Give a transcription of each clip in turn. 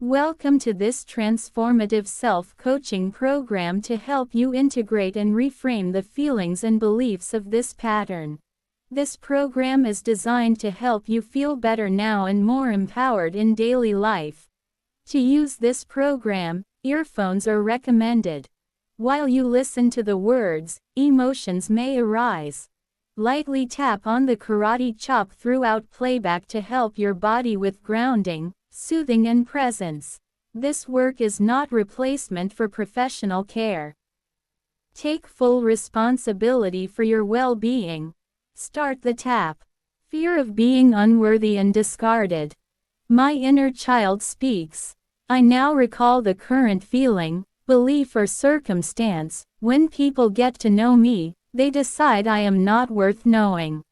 Welcome to this transformative self-coaching program to help you integrate and reframe the feelings and beliefs of this pattern. This program is designed to help you feel better now and more empowered in daily life. To use this program, earphones are recommended. While you listen to the words, emotions may arise. Lightly tap on the karate chop throughout playback to help your body with grounding, soothing and presence. This work is not replacement for professional care. Take full responsibility for your well-being. Start the tap. Fear of being unworthy and discarded. My inner child speaks. I now recall the current feeling, belief or circumstance. When people get to know me, they decide I am not worth knowing.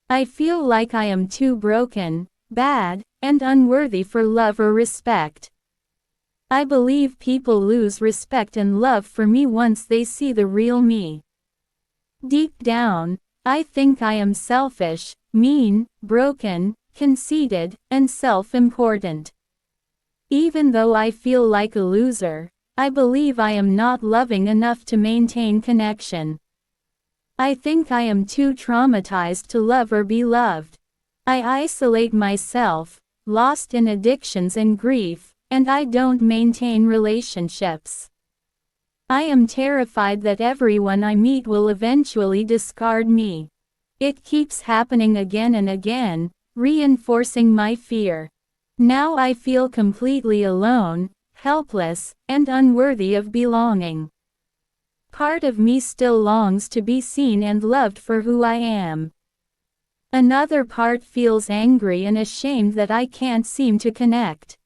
I feel like I am too broken, bad, and unworthy for love or respect. I believe people lose respect and love for me once they see the real me. Deep down, I think I am selfish, mean, broken, conceited, and self-important. Even though I feel like a loser, I believe I am not loving enough to maintain connection. I think I am too traumatized to love or be loved. I isolate myself, lost in addictions and grief, and I don't maintain relationships. I am terrified that everyone I meet will eventually discard me. It keeps happening again and again, reinforcing my fear. Now I feel completely alone, helpless, and unworthy of belonging. Part of me still longs to be seen and loved for who I am. Another part feels angry and ashamed that I can't seem to connect.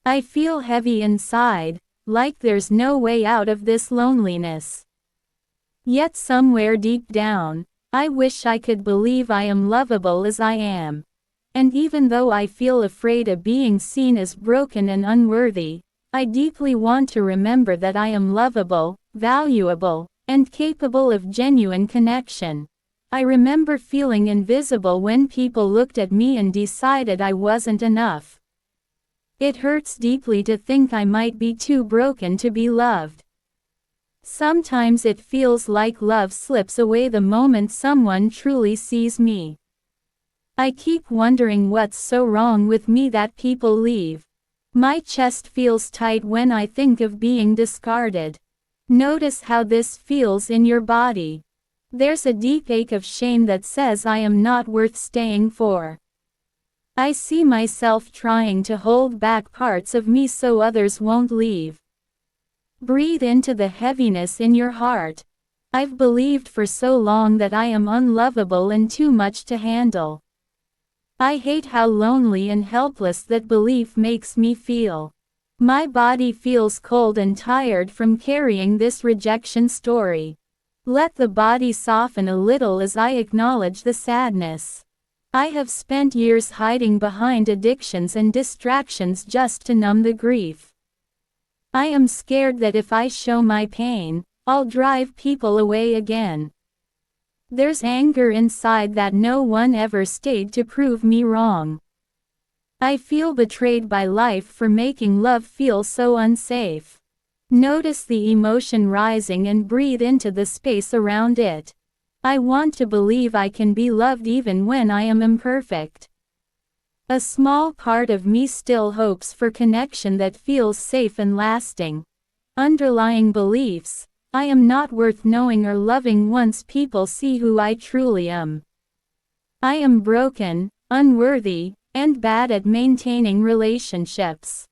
I feel heavy inside, like there's no way out of this loneliness. Yet somewhere deep down, I wish I could believe I am lovable as I am. And even though I feel afraid of being seen as broken and unworthy, I deeply want to remember that I am lovable, valuable, and capable of genuine connection. I remember feeling invisible when people looked at me and decided I wasn't enough. It hurts deeply to think I might be too broken to be loved. Sometimes it feels like love slips away the moment someone truly sees me. I keep wondering what's so wrong with me that people leave. My chest feels tight when I think of being discarded. Notice how this feels in your body. There's a deep ache of shame that says I am not worth staying for. I see myself trying to hold back parts of me so others won't leave. Breathe into the heaviness in your heart. I've believed for so long that I am unlovable and too much to handle. I hate how lonely and helpless that belief makes me feel. My body feels cold and tired from carrying this rejection story. Let the body soften a little as I acknowledge the sadness. I have spent years hiding behind addictions and distractions just to numb the grief. I am scared that if I show my pain, I'll drive people away again. There's anger inside that no one ever stayed to prove me wrong. I feel betrayed by life for making love feel so unsafe. Notice the emotion rising and breathe into the space around it. I want to believe I can be loved even when I am imperfect. A small part of me still hopes for connection that feels safe and lasting. Underlying beliefs: I am not worth knowing or loving once people see who I truly am. I am broken, unworthy, and bad at maintaining relationships.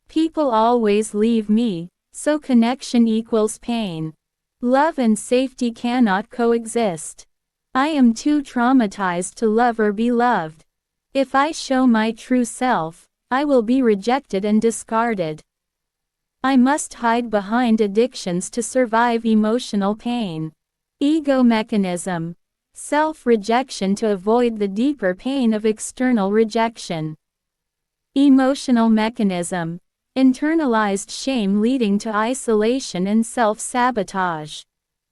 People always leave me, so connection equals pain. Love and safety cannot coexist. I am too traumatized to love or be loved. If I show my true self, I will be rejected and discarded. I must hide behind addictions to survive emotional pain. Ego mechanism: self-rejection to avoid the deeper pain of external rejection. Emotional mechanism: internalized shame leading to isolation and self-sabotage.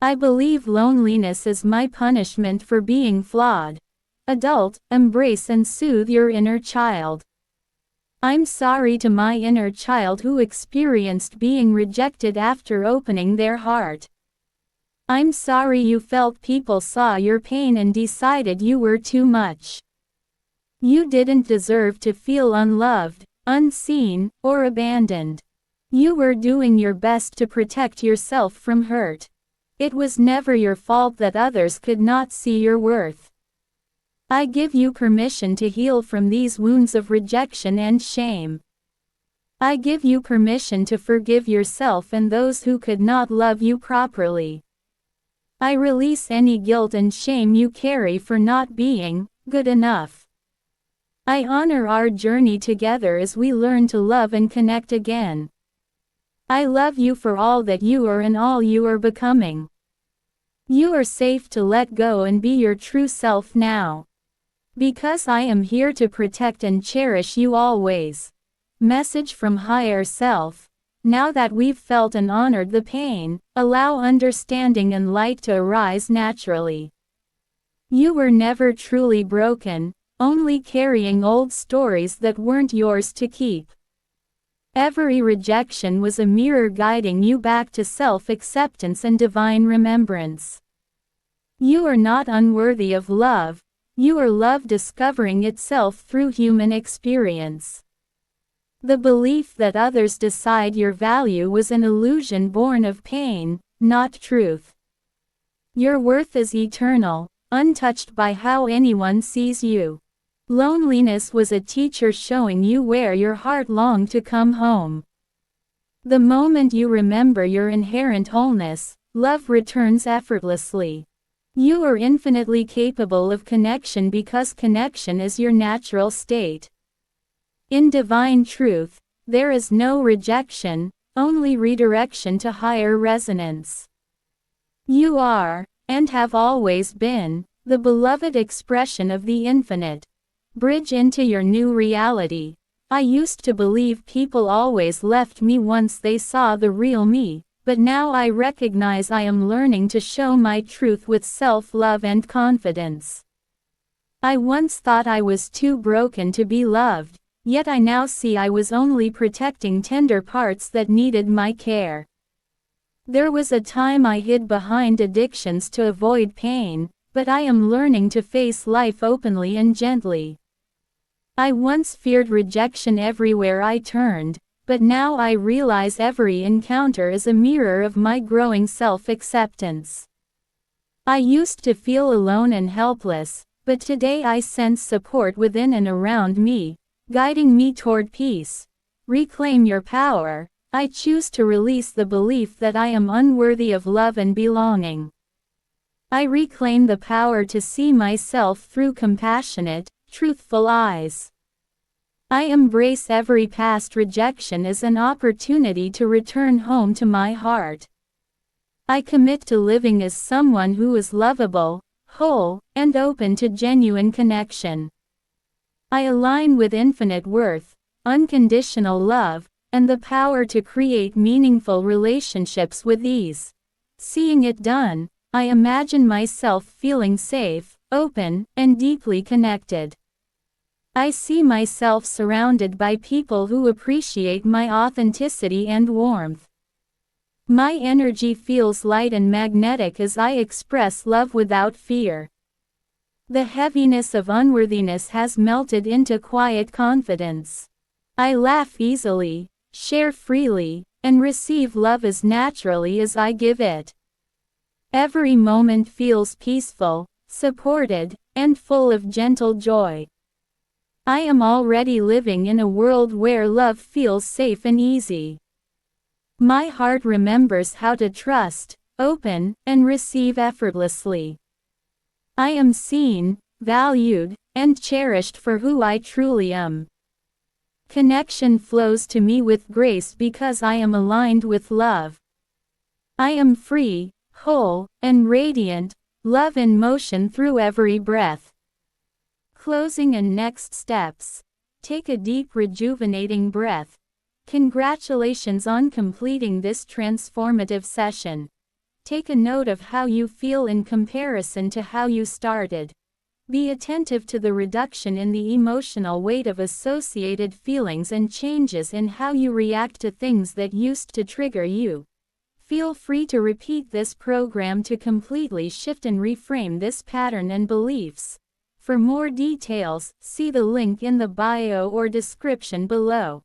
I believe loneliness is my punishment for being flawed. Adult: embrace and soothe your inner child. I'm sorry to my inner child who experienced being rejected after opening their heart. I'm sorry you felt people saw your pain and decided you were too much. You didn't deserve to feel unloved, unseen, or abandoned. You were doing your best to protect yourself from hurt. It was never your fault that others could not see your worth. I give you permission to heal from these wounds of rejection and shame. I give you permission to forgive yourself and those who could not love you properly. I release any guilt and shame you carry for not being good enough. I honor our journey together as we learn to love and connect again. I love you for all that you are and all you are becoming. You are safe to let go and be your true self now. Because I am here to protect and cherish you always. Message from Higher Self. Now that we've felt and honored the pain, allow understanding and light to arise naturally. You were never truly broken, only carrying old stories that weren't yours to keep. Every rejection was a mirror guiding you back to self-acceptance and divine remembrance. You are not unworthy of love, you are love discovering itself through human experience. The belief that others decide your value was an illusion born of pain, not truth. Your worth is eternal, untouched by how anyone sees you. Loneliness was a teacher showing you where your heart longed to come home. The moment you remember your inherent wholeness, love returns effortlessly. You are infinitely capable of connection because connection is your natural state. In divine truth, there is no rejection, only redirection to higher resonance. You are, and have always been, the beloved expression of the infinite. Bridge into your new reality. I used to believe people always left me once they saw the real me, but now I recognize I am learning to show my truth with self-love and confidence. I once thought I was too broken to be loved, yet I now see I was only protecting tender parts that needed my care. There was a time I hid behind addictions to avoid pain, but I am learning to face life openly and gently. I once feared rejection everywhere I turned, but now I realize every encounter is a mirror of my growing self-acceptance. I used to feel alone and helpless, but today I sense support within and around me, guiding me toward peace. Reclaim your power. I choose to release the belief that I am unworthy of love and belonging. I reclaim the power to see myself through compassionate, truthful eyes. I embrace every past rejection as an opportunity to return home to my heart. I commit to living as someone who is lovable, whole, and open to genuine connection. I align with infinite worth, unconditional love, and the power to create meaningful relationships with ease. Seeing it done, I imagine myself feeling safe, open, and deeply connected. I see myself surrounded by people who appreciate my authenticity and warmth. My energy feels light and magnetic as I express love without fear. The heaviness of unworthiness has melted into quiet confidence. I laugh easily, share freely, and receive love as naturally as I give it. Every moment feels peaceful, supported, and full of gentle joy. I am already living in a world where love feels safe and easy. My heart remembers how to trust, open, and receive effortlessly. I am seen, valued, and cherished for who I truly am. Connection flows to me with grace because I am aligned with love. I am free, whole, and radiant, love in motion through every breath. Closing and next steps. Take a deep rejuvenating breath. Congratulations on completing this transformative session. Take a note of how you feel in comparison to how you started. Be attentive to the reduction in the emotional weight of associated feelings and changes in how you react to things that used to trigger you. Feel free to repeat this program to completely shift and reframe this pattern and beliefs. For more details, see the link in the bio or description below.